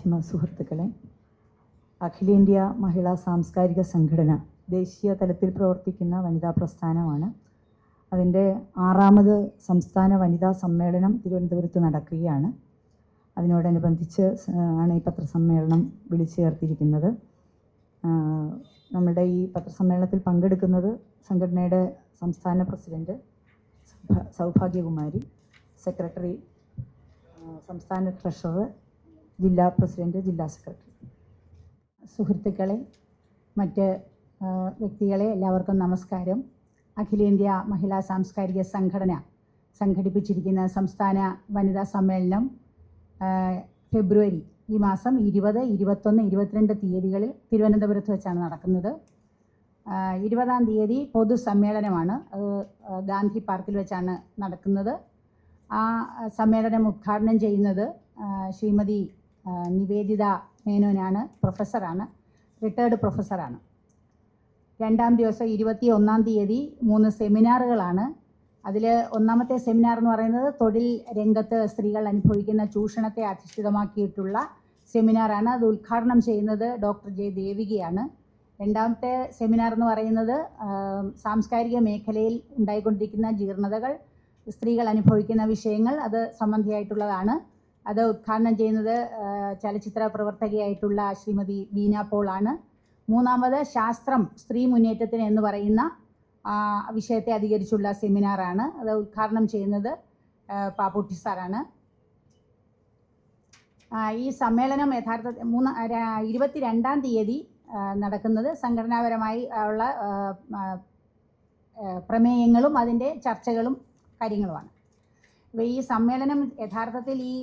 മാധ്യമ സുഹൃത്തുക്കളെ, അഖിലേന്ത്യാ മഹിളാ സാംസ്കാരിക സംഘടന ദേശീയ തലത്തിൽ പ്രവർത്തിക്കുന്ന വനിതാ പ്രസ്ഥാനമാണ്. അതിൻ്റെ 6ാമത് സംസ്ഥാന വനിതാ സമ്മേളനം തിരുവനന്തപുരത്ത് നടക്കുകയാണ്. അതിനോടനുബന്ധിച്ച് ആണ് ഈ പത്രസമ്മേളനം വിളിച്ചു ചേർത്തിരിക്കുന്നത്. നമ്മുടെ ഈ പത്രസമ്മേളനത്തിൽ പങ്കെടുക്കുന്നത് സംഘടനയുടെ സംസ്ഥാന പ്രസിഡന്റ് സൗഭാഗ്യകുമാരി, സെക്രട്ടറി, സംസ്ഥാന ട്രഷറർ, ജില്ലാ പ്രസിഡന്റ്, ജില്ലാ സെക്രട്ടറി. സുഹൃത്തുക്കളെ, മറ്റ് വ്യക്തികളെ എല്ലാവർക്കും നമസ്കാരം. അഖിലേന്ത്യാ മഹിളാ സാംസ്കാരിക സംഘടന സംഘടിപ്പിച്ചിരിക്കുന്ന സംസ്ഥാന വനിതാ സമ്മേളനം ഫെബ്രുവരി ഈ മാസം 20, 21, 22 തീയതികളിൽ തിരുവനന്തപുരത്ത് വെച്ചാണ് നടക്കുന്നത്. 20-ാം തീയതി പൊതുസമ്മേളനമാണ്, ഗാന്ധി പാർക്കിൽ വെച്ചാണ് നടക്കുന്നത്. ആ സമ്മേളനം ഉദ്ഘാടനം ചെയ്യുന്നത് ശ്രീമതി നിവേദിത മേനോനാണ്. പ്രൊഫസറാണ്, റിട്ടയർഡ് പ്രൊഫസറാണ്. 2-ാം ദിവസം 21-ാം തീയതി 3 സെമിനാറുകളാണ്. അതിൽ 1-ാമത്തെ സെമിനാർ എന്ന് പറയുന്നത് തൊഴിൽ രംഗത്ത് സ്ത്രീകൾ അനുഭവിക്കുന്ന ചൂഷണത്തെ അധിഷ്ഠിതമാക്കിയിട്ടുള്ള സെമിനാറാണ്. അത് ഉദ്ഘാടനം ചെയ്യുന്നത് ഡോക്ടർ ജെ ദേവികയാണ്. 2-ാമത്തെ സെമിനാർ എന്ന് പറയുന്നത് സാംസ്കാരിക മേഖലയിൽ ഉണ്ടായിക്കൊണ്ടിരിക്കുന്ന ജീർണതകൾ, സ്ത്രീകൾ അനുഭവിക്കുന്ന വിഷയങ്ങൾ, അത് സംബന്ധിയായിട്ടുള്ളതാണ്. അത് ഉദ്ഘാടനം ചെയ്യുന്നത് ചലച്ചിത്ര പ്രവർത്തകയായിട്ടുള്ള ശ്രീമതി ബീന പോളാണ്. 3-ാമത് ശാസ്ത്രം സ്ത്രീ മുന്നേറ്റത്തിന് എന്ന് പറയുന്ന വിഷയത്തെ അധികരിച്ചുള്ള സെമിനാറാണ്. അത് ഉദ്ഘാടനം ചെയ്യുന്നത് പാപ്പുട്ടി സാറാണ്. ഈ സമ്മേളനം യഥാർത്ഥത്തിൽ 22-ാം തീയതി നടക്കുന്നത് സംഘടനാപരമായി ഉള്ള പ്രമേയങ്ങളും അതിൻ്റെ ചർച്ചകളും കാര്യങ്ങളുമാണ്. അപ്പോൾ ഈ സമ്മേളനം യഥാർത്ഥത്തിൽ ഈ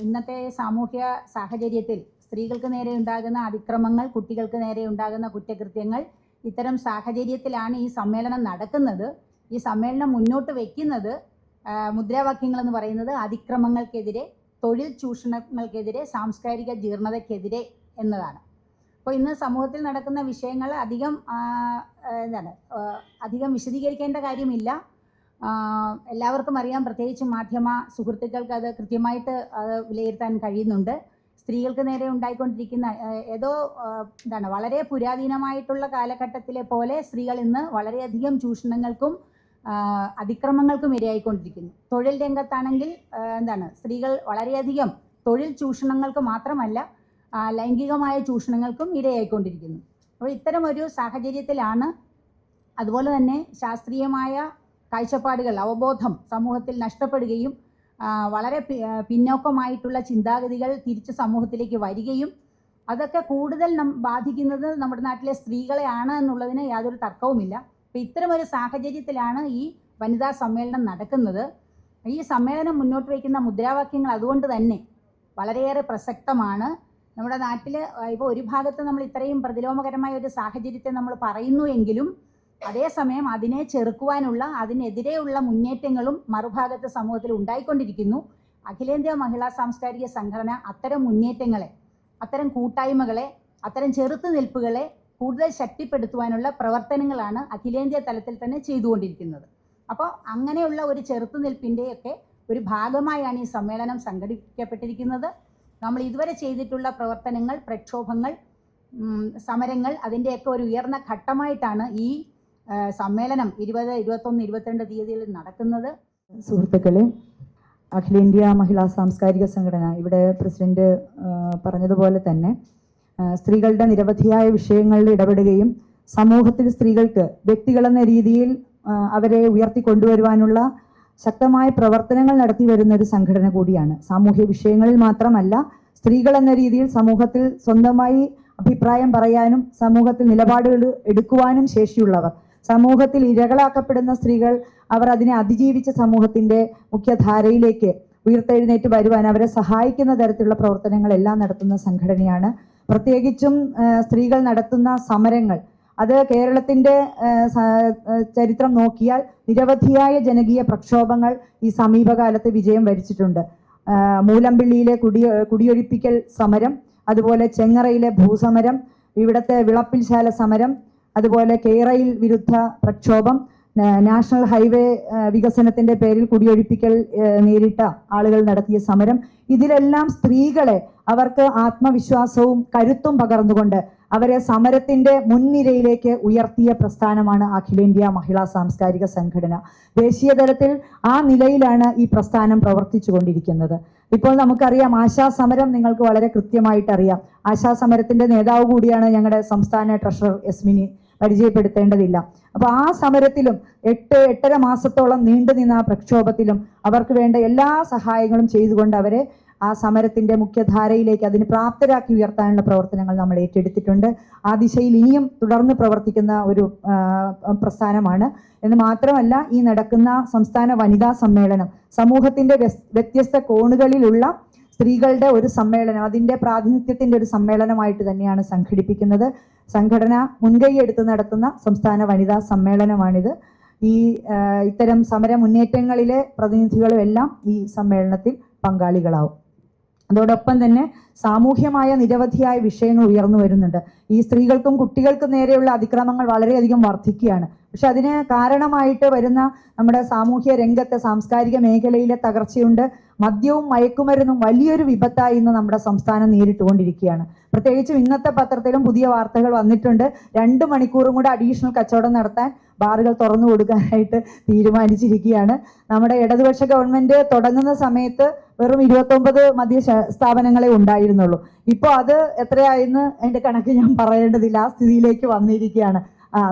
ഇന്നത്തെ സാമൂഹ്യ സാഹചര്യത്തിൽ സ്ത്രീകൾക്ക് നേരെ ഉണ്ടാകുന്ന അതിക്രമങ്ങൾ, കുട്ടികൾക്ക് നേരെ ഉണ്ടാകുന്ന കുറ്റകൃത്യങ്ങൾ, ഇത്തരം സാഹചര്യത്തിലാണ് ഈ സമ്മേളനം നടക്കുന്നത്. ഈ സമ്മേളനം മുന്നോട്ട് വയ്ക്കുന്നത് മുദ്രാവാക്യങ്ങളെന്ന് പറയുന്നത് അതിക്രമങ്ങൾക്കെതിരെ, തൊഴിൽ ചൂഷണങ്ങൾക്കെതിരെ, സാംസ്കാരിക ജീർണതയ്ക്കെതിരെ എന്നതാണ്. അപ്പോൾ ഇന്ന് സമൂഹത്തിൽ നടക്കുന്ന വിഷയങ്ങൾ അധികം വിശദീകരിക്കേണ്ട കാര്യമില്ല. എല്ലാവർക്കും അറിയാം, പ്രത്യേകിച്ച് മാധ്യമ സുഹൃത്തുക്കൾക്ക് അത് കൃത്യമായിട്ട് വിലയിരുത്താൻ കഴിയുന്നുണ്ട്. സ്ത്രീകൾക്ക് നേരെ ഉണ്ടായിക്കൊണ്ടിരിക്കുന്ന വളരെ പുരാതനമായിട്ടുള്ള കാലഘട്ടത്തിലെ പോലെ സ്ത്രീകൾ ഇന്ന് വളരെയധികം ചൂഷണങ്ങൾക്കും അതിക്രമങ്ങൾക്കും ഇരയായിക്കൊണ്ടിരിക്കുന്നു. തൊഴിൽ രംഗത്താണെങ്കിൽ സ്ത്രീകൾ വളരെയധികം തൊഴിൽ ചൂഷണങ്ങൾക്ക് മാത്രമല്ല ലൈംഗികമായ ചൂഷണങ്ങൾക്കും ഇരയായിക്കൊണ്ടിരിക്കുന്നു. അപ്പോൾ ഇത്തരം ഒരു സാഹചര്യത്തിലാണ്, അതുപോലെ തന്നെ ശാസ്ത്രീയമായ കാഴ്ചപ്പാടുകൾ, അവബോധം സമൂഹത്തിൽ നഷ്ടപ്പെടുകയും വളരെ പിന്നോക്കമായിട്ടുള്ള ചിന്താഗതികൾ തിരിച്ച് സമൂഹത്തിലേക്ക് വരികയും അതൊക്കെ കൂടുതൽ ബാധിക്കുന്നത് നമ്മുടെ നാട്ടിലെ സ്ത്രീകളെയാണ് എന്നുള്ളതിന് യാതൊരു തർക്കവുമില്ല. അപ്പോൾ ഇത്തരമൊരു സാഹചര്യത്തിലാണ് ഈ വനിതാ സമ്മേളനം നടക്കുന്നത്. ഈ സമ്മേളനം മുന്നോട്ട് വയ്ക്കുന്ന മുദ്രാവാക്യങ്ങൾ അതുകൊണ്ട് തന്നെ വളരെയേറെ പ്രസക്തമാണ്. നമ്മുടെ നാട്ടിൽ ഇപ്പോൾ ഒരു ഭാഗത്ത് നമ്മൾ ഇത്രയും പ്രതിലോമകരമായ ഒരു സാഹചര്യത്തെ നമ്മൾ പറയുന്നു എങ്കിലും അതേസമയം അതിനെ ചെറുക്കുവാനുള്ള, അതിനെതിരെയുള്ള മുന്നേറ്റങ്ങളും മറുഭാഗത്ത് സമൂഹത്തിൽ ഉണ്ടായിക്കൊണ്ടിരിക്കുന്നു. അഖിലേന്ത്യാ മഹിളാ സാംസ്കാരിക സംഘടന അത്തരം മുന്നേറ്റങ്ങളെ, അത്തരം കൂട്ടായ്മകളെ, അത്തരം ചെറുത്തുനിൽപ്പുകളെ കൂടുതൽ ശക്തിപ്പെടുത്തുവാനുള്ള പ്രവർത്തനങ്ങളാണ് അഖിലേന്ത്യാ തലത്തിൽ തന്നെ ചെയ്തുകൊണ്ടിരിക്കുന്നത്. അപ്പോൾ അങ്ങനെയുള്ള ഒരു ചെറുത്തുനിൽപ്പിൻ്റെയൊക്കെ ഒരു ഭാഗമായാണ് ഈ സമ്മേളനം സംഘടിപ്പിക്കപ്പെട്ടിരിക്കുന്നത്. നമ്മൾ ഇതുവരെ ചെയ്തിട്ടുള്ള പ്രവർത്തനങ്ങൾ, പ്രക്ഷോഭങ്ങൾ, സമരങ്ങൾ, അതിൻ്റെയൊക്കെ ഒരു ഉയർന്ന ഘട്ടമായിട്ടാണ് ഈ സമ്മേളനം 20, 21, 22 തീയതികളിൽ നടക്കുന്നത്. സുഹൃത്തുക്കളെ, അഖിലേന്ത്യാ മഹിളാ സാംസ്കാരിക സംഘടന, ഇവിടെ പ്രസിഡന്റ് പറഞ്ഞതുപോലെ തന്നെ സ്ത്രീകളുടെ നിരവധിയായ വിഷയങ്ങളിൽ ഇടപെടുകയും സമൂഹത്തിൽ സ്ത്രീകൾക്ക് വ്യക്തികളെന്ന രീതിയിൽ അവരെ ഉയർത്തിക്കൊണ്ടുവരുവാനുള്ള ശക്തമായ പ്രവർത്തനങ്ങൾ നടത്തി വരുന്ന ഒരു സംഘടന കൂടിയാണ്. സാമൂഹ്യ വിഷയങ്ങളിൽ മാത്രമല്ല, സ്ത്രീകൾ എന്ന രീതിയിൽ സമൂഹത്തിൽ സ്വന്തമായി അഭിപ്രായം പറയാനും സമൂഹത്തിൽ നിലപാടുകൾ എടുക്കുവാനും ശേഷിയുള്ളവർ, സമൂഹത്തിൽ ഇരകളാക്കപ്പെടുന്ന സ്ത്രീകൾ, അവർ അതിനെ അതിജീവിച്ച സമൂഹത്തിൻ്റെ മുഖ്യധാരയിലേക്ക് ഉയർത്തെഴുന്നേറ്റ് വരുവാൻ അവരെ സഹായിക്കുന്ന തരത്തിലുള്ള പ്രവർത്തനങ്ങളെല്ലാം നടത്തുന്ന സംഘടനയാണ്. പ്രത്യേകിച്ചും സ്ത്രീകൾ നടത്തുന്ന സമരങ്ങൾ, അത് കേരളത്തിൻ്റെ ചരിത്രം നോക്കിയാൽ നിരവധിയായ ജനകീയ പ്രക്ഷോഭങ്ങൾ ഈ സമീപകാലത്ത് വിജയം വരിച്ചിട്ടുണ്ട്. മൂലമ്പിള്ളിയിലെ കുടിയൊഴിപ്പിക്കൽ സമരം, അതുപോലെ ചെങ്ങറയിലെ ഭൂസമരം, ഇവിടുത്തെ വിളപ്പിൽശാല സമരം, അതുപോലെ കേരയിൽ വിരുദ്ധ പ്രക്ഷോഭം, നാഷണൽ ഹൈവേ വികസനത്തിന്റെ പേരിൽ കുടിയൊഴിപ്പിക്കൽ നേരിട്ട ആളുകൾ നടത്തിയ സമരം, ഇതിലെല്ലാം സ്ത്രീകളെ അവർക്ക് ആത്മവിശ്വാസവും കരുത്തും പകർന്നുകൊണ്ട് അവരെ സമരത്തിന്റെ മുൻനിരയിലേക്ക് ഉയർത്തിയ പ്രസ്ഥാനമാണ് അഖിലേന്ത്യാ മഹിളാ സാംസ്കാരിക സംഘടന. ദേശീയ തലത്തിൽ ആ നിലയിലാണ് ഈ പ്രസ്ഥാനം പ്രവർത്തിച്ചു കൊണ്ടിരിക്കുന്നത്. ഇപ്പോൾ നമുക്കറിയാം, ആശാസമരം നിങ്ങൾക്ക് വളരെ കൃത്യമായിട്ട് അറിയാം. ആശാസമരത്തിന്റെ നേതാവ് കൂടിയാണ് ഞങ്ങളുടെ സംസ്ഥാന ട്രഷറർ യസ്മിനി, പരിചയപ്പെടുത്തേണ്ടതില്ല. അപ്പോൾ ആ സമരത്തിലും 8-8.5 മാസത്തോളം നീണ്ടുനിന്ന ആ പ്രക്ഷോഭത്തിലും അവർക്ക് വേണ്ട എല്ലാ സഹായങ്ങളും ചെയ്തുകൊണ്ട് അവരെ ആ സമരത്തിന്റെ മുഖ്യധാരയിലേക്ക് അതിന് പ്രാപ്തരാക്കി ഉയർത്താനുള്ള പ്രവർത്തനങ്ങൾ നമ്മൾ ഏറ്റെടുത്തിട്ടുണ്ട്. ആ ദിശയിൽ ഇനിയും തുടർന്ന് പ്രവർത്തിക്കുന്ന ഒരു പ്രസ്ഥാനമാണ്. എന്ന് മാത്രമല്ല, ഈ നടക്കുന്ന സംസ്ഥാന വനിതാ സമ്മേളനം സമൂഹത്തിന്റെ വ്യത്യസ്ത കോണുകളിലുള്ള സ്ത്രീകളുടെ ഒരു സമ്മേളനം, അതിൻ്റെ പ്രാതിനിധ്യത്തിന്റെ ഒരു സമ്മേളനമായിട്ട് തന്നെയാണ് സംഘടിപ്പിക്കുന്നത്. സംഘടന മുൻകൈയെടുത്ത് നടത്തുന്ന സംസ്ഥാന വനിതാ സമ്മേളനമാണിത്. ഇത്തരം സമര മുന്നേറ്റങ്ങളിലെ പ്രതിനിധികളും എല്ലാം ഈ സമ്മേളനത്തിൽ പങ്കാളികളാവും. അതോടൊപ്പം തന്നെ സാമൂഹ്യമായ നിരവധിയായ വിഷയങ്ങൾ ഉയർന്നു വരുന്നുണ്ട്. ഈ സ്ത്രീകൾക്കും കുട്ടികൾക്കും നേരെയുള്ള അതിക്രമങ്ങൾ വളരെയധികം വർദ്ധിക്കുകയാണ്. പക്ഷെ അതിന് കാരണമായിട്ട് വരുന്ന നമ്മുടെ സാമൂഹ്യ രംഗത്തെ സാംസ്കാരിക മേഖലയിലെ തകർച്ചയുണ്ട്. മദ്യവും മയക്കുമരുന്നും വലിയൊരു വിപത്തായി ഇന്ന് നമ്മുടെ സംസ്ഥാനം നേരിട്ടുകൊണ്ടിരിക്കുകയാണ്. പ്രത്യേകിച്ചും ഇന്നത്തെ പത്രത്തിലും പുതിയ വാർത്തകൾ വന്നിട്ടുണ്ട്. 2 മണിക്കൂറും കൂടെ അഡീഷണൽ കച്ചവടം നടത്താൻ ബാറുകൾ തുറന്നു കൊടുക്കാനായിട്ട് തീരുമാനിച്ചിരിക്കുകയാണ്. നമ്മുടെ ഇടതുപക്ഷ ഗവൺമെന്റ് തുടങ്ങുന്ന സമയത്ത് വെറും 29 മദ്യ സ്ഥാപനങ്ങളെ ഉണ്ടായിരുന്നുള്ളൂ. ഇപ്പോൾ അത് എത്രയായെന്ന് അതിന്റെ കണക്ക് ഞാൻ പറയേണ്ടതില്ല. ആ സ്ഥിതിയിലേക്ക് വന്നിരിക്കുകയാണ്.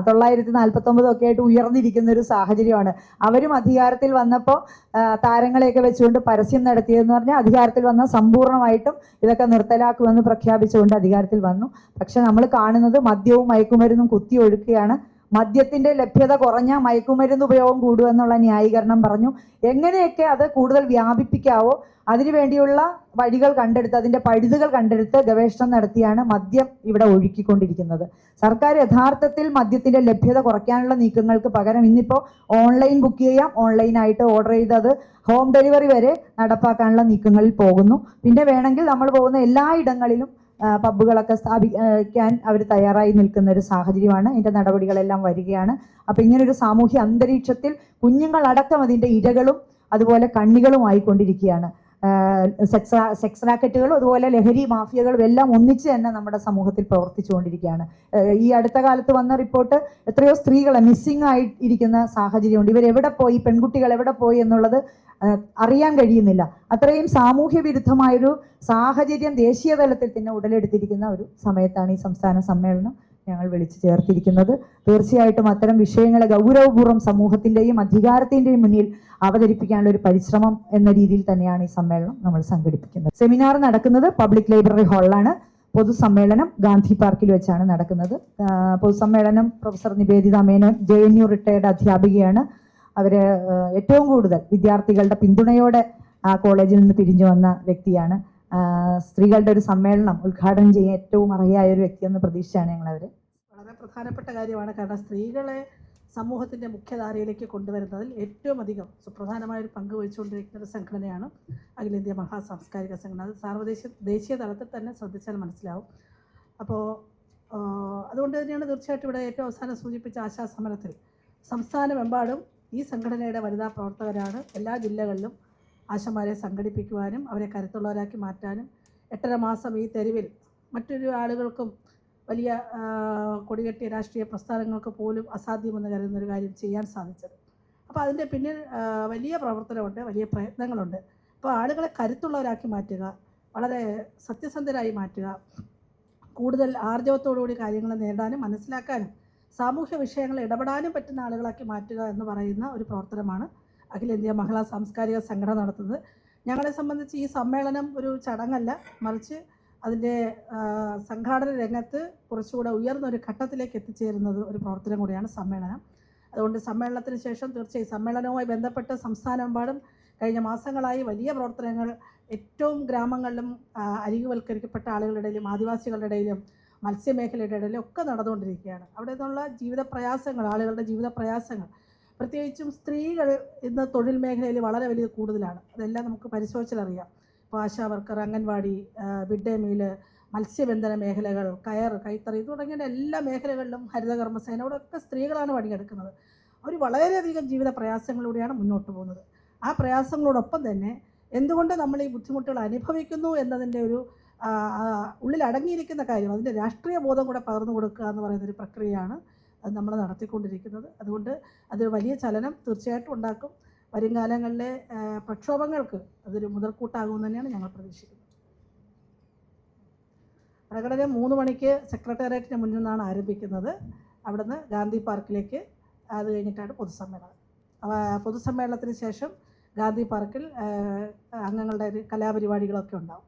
949 ഒക്കെ ആയിട്ട് ഉയർന്നിരിക്കുന്ന ഒരു സാഹചര്യമാണ്. അവരും അധികാരത്തിൽ വന്നപ്പോൾ താരങ്ങളെയൊക്കെ വെച്ചുകൊണ്ട് പരസ്യം നടത്തിയതെന്ന് പറഞ്ഞാൽ അധികാരത്തിൽ വന്ന സമ്പൂർണ്ണമായിട്ടും ഇതൊക്കെ നിർത്തലാക്കുമെന്ന് പ്രഖ്യാപിച്ചുകൊണ്ട് അധികാരത്തിൽ വന്നു. പക്ഷെ നമ്മൾ കാണുന്നത് മദ്യവും മയക്കുമരുന്നും കുത്തി ഒഴുക്കുകയാണ്. മദ്യത്തിന്റെ ലഭ്യത കുറഞ്ഞ മയക്കുമരുന്ന് ഉപയോഗം കൂടുമെന്നുള്ള ന്യായീകരണം പറഞ്ഞു. എങ്ങനെയൊക്കെ അത് കൂടുതൽ വ്യാപിപ്പിക്കാവോ അതിനുവേണ്ടിയുള്ള വഴികൾ കണ്ടെടുത്ത്, അതിന്റെ പഴുതുകൾ കണ്ടെടുത്ത് ഗവേഷണം നടത്തിയാണ് മദ്യം ഇവിടെ ഒഴുക്കിക്കൊണ്ടിരിക്കുന്നത്. സർക്കാർ യഥാർത്ഥത്തിൽ മദ്യത്തിന്റെ ലഭ്യത കുറയ്ക്കാനുള്ള നീക്കങ്ങൾക്ക് പകരം ഇന്നിപ്പോൾ ഓൺലൈൻ ബുക്ക് ചെയ്യാം, ഓൺലൈനായിട്ട് ഓർഡർ ചെയ്തത് ഹോം ഡെലിവറി വരെ നടപ്പാക്കാനുള്ള നീക്കങ്ങളിൽ പോകുന്നു. പിന്നെ വേണമെങ്കിൽ നമ്മൾ പോകുന്ന എല്ലായിടങ്ങളിലും പബ്ബുകളൊക്കെ സ്ഥാപിക്കാൻ അവർ തയ്യാറായി നിൽക്കുന്ന ഒരു സാഹചര്യമാണ്. ഇതിൻ്റെ നടപടികളെല്ലാം വരികയാണ്. അപ്പം ഇങ്ങനൊരു സാമൂഹ്യ അന്തരീക്ഷത്തിൽ കുഞ്ഞുങ്ങളടക്കം അതിൻ്റെ ഇരകളും അതുപോലെ കണ്ണികളുമായിക്കൊണ്ടിരിക്കുകയാണ്. സെക്സ് റാക്കറ്റുകളും അതുപോലെ ലഹരി മാഫിയകളും എല്ലാം ഒന്നിച്ച് തന്നെ നമ്മുടെ സമൂഹത്തിൽ പ്രവർത്തിച്ചുകൊണ്ടിരിക്കുകയാണ്. ഈ അടുത്ത കാലത്ത് വന്ന റിപ്പോർട്ട് എത്രയോ സ്ത്രീകളെ മിസ്സിംഗ് ആയിരിക്കുന്ന സാഹചര്യമുണ്ട്. ഇവരെവിടെ പോയി, പെൺകുട്ടികൾ എവിടെ പോയി എന്നുള്ളത് അറിയാൻ കഴിയുന്നില്ല. അത്രയും സാമൂഹ്യ വിരുദ്ധമായൊരു സാഹചര്യം ദേശീയ തലത്തിൽ തന്നെ ഉടലെടുത്തിരിക്കുന്ന ഒരു സമയത്താണ് ഈ സംസ്ഥാന സമ്മേളനം ഞങ്ങൾ വിളിച്ചു ചേർത്തിരിക്കുന്നത്. തീർച്ചയായിട്ടും അത്തരം വിഷയങ്ങളെ ഗൗരവപൂർവ്വം സമൂഹത്തിൻ്റെയും അധികാരത്തിൻ്റെയും മുന്നിൽ അവതരിപ്പിക്കാനുള്ള ഒരു പരിശ്രമം എന്ന രീതിയിൽ തന്നെയാണ് ഈ സമ്മേളനം നമ്മൾ സംഘടിപ്പിക്കുന്നത്. സെമിനാർ നടക്കുന്നത് പബ്ലിക് ലൈബ്രറി ഹാളിലാണ്. പൊതുസമ്മേളനം ഗാന്ധി പാർക്കിൽ വെച്ചാണ് നടക്കുന്നത്. പൊതുസമ്മേളനം professor Nivedita Menon JNU retired അധ്യാപികയാണ്. അവര് ഏറ്റവും കൂടുതൽ വിദ്യാർത്ഥികളുടെ പിന്തുണയോടെ ആ കോളേജിൽ നിന്ന് പിരിഞ്ഞു വന്ന വ്യക്തിയാണ്. സ്ത്രീകളുടെ ഒരു സമ്മേളനം ഉദ്ഘാടനം ചെയ്യാൻ ഏറ്റവും അർഹയായ ഒരു വ്യക്തിയെന്ന് പ്രതീക്ഷയാണ് ഞങ്ങളവർ. വളരെ പ്രധാനപ്പെട്ട കാര്യമാണ്. കാരണം സ്ത്രീകളെ സമൂഹത്തിൻ്റെ മുഖ്യധാരയിലേക്ക് കൊണ്ടുവരുന്നതിൽ ഏറ്റവും അധികം സുപ്രധാനമായൊരു പങ്ക് വഹിച്ചുകൊണ്ടിരിക്കുന്ന ഒരു സംഘടനയാണ് അഖിലേന്ത്യാ മഹാ സാംസ്കാരിക സംഘടന. അത് ദേശീയ തലത്തിൽ തന്നെ ശ്രദ്ധിച്ചാൽ മനസ്സിലാവും. അപ്പോൾ അതുകൊണ്ട് തന്നെയാണ് തീർച്ചയായിട്ടും ഇവിടെ ഏറ്റവും അവസാനം സൂചിപ്പിച്ച ആശാസമരത്തിൽ സംസ്ഥാനമെമ്പാടും ഈ സംഘടനയുടെ വനിതാ പ്രവർത്തകരാണ് എല്ലാ ജില്ലകളിലും ആശമാരെ സംഘടിപ്പിക്കുവാനും അവരെ കരുത്തുള്ളവരാക്കി മാറ്റാനും 8.5 മാസം ഈ തെരുവിൽ മറ്റൊരു ആളുകൾക്കും വലിയ കൊടികെട്ടിയ രാഷ്ട്രീയ പ്രസ്ഥാനങ്ങൾക്ക് പോലും അസാധ്യമെന്ന് കരുതുന്നൊരു കാര്യം ചെയ്യാൻ സാധിച്ചത്. അപ്പോൾ അതിൻ്റെ പിന്നിൽ വലിയ പ്രവർത്തനമുണ്ട്, വലിയ പ്രയത്നങ്ങളുണ്ട്. അപ്പോൾ ആളുകളെ കരുത്തുള്ളവരാക്കി മാറ്റുക, വളരെ സത്യസന്ധരായി മാറ്റുക, കൂടുതൽ ആർജവത്തോടുകൂടി കാര്യങ്ങൾ നേടാനും മനസ്സിലാക്കാനും സാമൂഹ്യ വിഷയങ്ങളിൽ ഇടപെടാനും പറ്റുന്ന ആളുകളാക്കി മാറ്റുക എന്ന് പറയുന്ന ഒരു പ്രവർത്തനമാണ് അഖിലേന്ത്യാ മഹിളാ സാംസ്കാരിക സംഘടന നടത്തുന്നത്. ഞങ്ങളെ സംബന്ധിച്ച് ഈ സമ്മേളനം ഒരു ചടങ്ങല്ല, മറിച്ച് അതിൻ്റെ സംഘാടന രംഗത്ത് കുറച്ചുകൂടെ ഉയർന്നൊരു ഘട്ടത്തിലേക്ക് എത്തിച്ചേരുന്നത് ഒരു പ്രവർത്തനം കൂടിയാണ് സമ്മേളനം. അതുകൊണ്ട് സമ്മേളനത്തിന് ശേഷം തീർച്ചയായും സമ്മേളനവുമായി ബന്ധപ്പെട്ട് സംസ്ഥാനമെമ്പാടും കഴിഞ്ഞ മാസങ്ങളായി വലിയ പ്രവർത്തനങ്ങൾ ഏറ്റവും ഗ്രാമങ്ങളിലും അരികുവൽക്കരിക്കപ്പെട്ട ആളുകളുടെ ഇടയിലും ആദിവാസികളുടെ ഇടയിലും മത്സ്യമേഖലയുടെ ഇടയിലും ഒക്കെ നടന്നുകൊണ്ടിരിക്കുകയാണ്. അവിടെ നിന്നുള്ള ജീവിത പ്രയാസങ്ങൾ, ആളുകളുടെ ജീവിത പ്രയാസങ്ങൾ, പ്രത്യേകിച്ചും സ്ത്രീകൾ ഇന്ന് തൊഴിൽ മേഖലയിൽ വളരെ വലിയ കൂടുതലാണ്. അതെല്ലാം നമുക്ക് പരിശോധിച്ചാലറിയാം. ഇപ്പോൾ ASHA worker, anganwadi, mid day meal, മത്സ്യബന്ധന മേഖലകൾ, കയർ, കൈത്തറി തുടങ്ങിയ എല്ലാ മേഖലകളിലും ഹരിതകർമ്മസേന, ഇവിടെയൊക്കെ സ്ത്രീകളാണ് പണിയെടുക്കുന്നത്. അവർ വളരെയധികം ജീവിത പ്രയാസങ്ങളിലൂടെയാണ് മുന്നോട്ട് പോകുന്നത്. ആ പ്രയാസങ്ങളോടൊപ്പം തന്നെ എന്തുകൊണ്ട് നമ്മൾ ഈ ബുദ്ധിമുട്ടുകൾ അനുഭവിക്കുന്നു എന്നതിൻ്റെ ഒരു ഉള്ളിൽ അടങ്ങിയിരിക്കുന്ന കാര്യം, അതിൻ്റെ രാഷ്ട്രീയ ബോധം കൂടെ പകർന്നു കൊടുക്കുക എന്ന് പറയുന്നൊരു പ്രക്രിയയാണ് അത് നമ്മൾ നടത്തിക്കൊണ്ടിരിക്കുന്നത്. അതുകൊണ്ട് അത് വലിയ ചലനം തീർച്ചയായിട്ടും ഉണ്ടാക്കും. വരും കാലങ്ങളിലെ പ്രക്ഷോഭങ്ങൾക്ക് അതൊരു മുതൽക്കൂട്ടാകുമെന്ന് തന്നെയാണ് ഞങ്ങൾ പ്രതീക്ഷിക്കുന്നത്. പ്രകടനം 3 മണിക്ക് സെക്രട്ടേറിയറ്റിന് മുന്നിൽ നിന്നാണ് ആരംഭിക്കുന്നത്. അവിടുന്ന് ഗാന്ധി പാർക്കിലേക്ക്, അത് കഴിഞ്ഞിട്ടാണ് പൊതുസമ്മേളനം. പൊതുസമ്മേളനത്തിന് ശേഷം ഗാന്ധി പാർക്കിൽ അംഗങ്ങളുടെ ഒരു കലാപരിപാടികളൊക്കെ ഉണ്ടാവും.